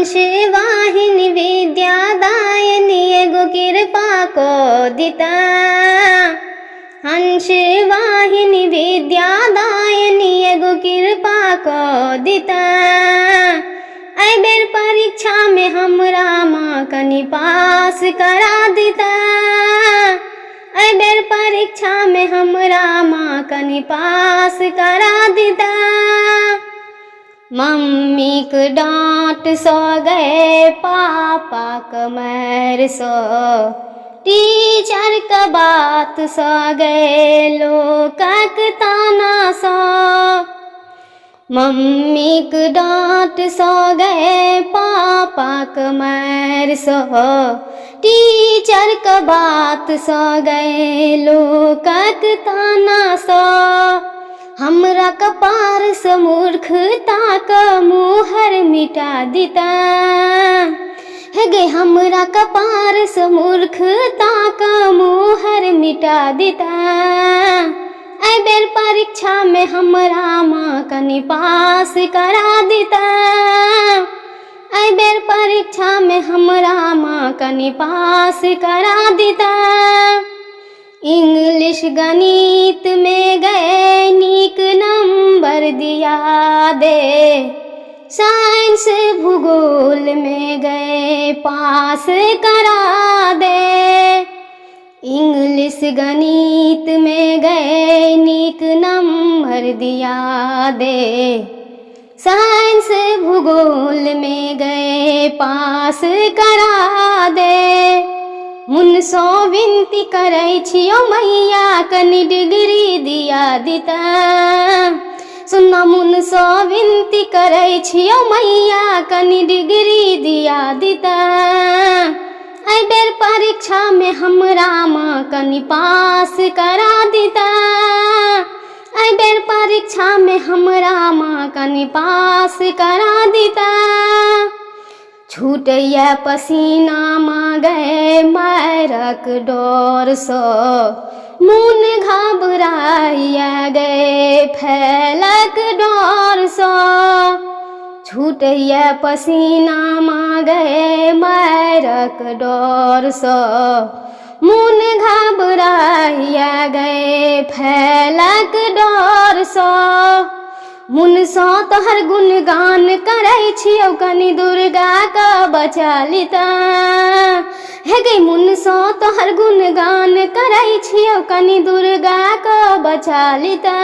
हंस वाहिनी विद्यादायिनी एगो कृपा को दिता। हंस वाहिनी विद्यादायिनी एगो कृपा को दिता। ऐ बेर परीक्षा में हमरा माँ कनी पास करा दिता। ऐ बेर परीक्षा में हमरा माँ कनी पास करा दिता। मम्मी के डांट सो गए पापा कमर सो, टीचर का बात सो गए लोकक ताना सो। मम्मी के डांट सो गए पापा कमर सो, टीचर का बात सो गए लोकक ताना सो। हमरा कपार से मूर्खता का मुहर मिटा दिता। है गे हमरा कपार से मूर्खता का मुहर मिटा दिता। ऐ बेर परीक्षा में हमरा माँ कनी पास करा दिता। ऐ बेर परीक्षा में हमरा माँ कनी पास करा दिता। इंग्लिश गणित में गए नीक नंबर दिया दे। साइंस भूगोल में गए पास करा दे। इंग्लिश गणित में गए नीक नंबर दिया दे। साइंस भूगोल में गए पास करा दे। मुनसो विनती करै छियो मैया कनी डिग्री दिया दिता। सुना मुनसो विनती करै छियो मैया कनी डिग्री दिया दिता। ऐ बेर परीक्षा में हमरा माँ कनी पास करा दिता। ऐ बेर परीक्षा में हमरा माँ कनी पास करा दिता। छूटैया पसीना माँ गए मायरक डोर सो, मुन घबराइया गए फैलक डोर सो। छूटैया पसीना माँ गए मायरक डोर सो, मुन घबराइया गए फैलक डोर सो। मुनसो तोहर गुणगान करै छियौ कनी दुर्गा का बचा लिता। हे गे मुनसो तोहर गुणगान करै छियौ कनी दुर्गा का बचा लिता।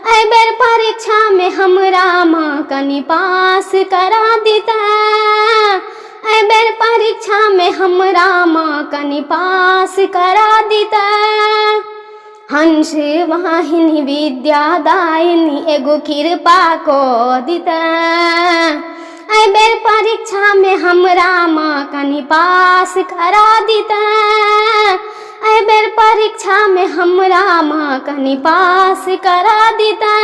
ऐ बेर परीक्षा में हमरा माँ कनी पास करा दिता। ऐ बेर परीक्षा में हमरा माँ कनी पास करा दिता। हंस वाहिनी विद्यादायिनी एगो कृपा को दिता। ऐ बेर परीक्षा में हमरा माँ कनी पास करा दिता। ऐ बेर परीक्षा में हमरा माँ कनी पास करा दिता।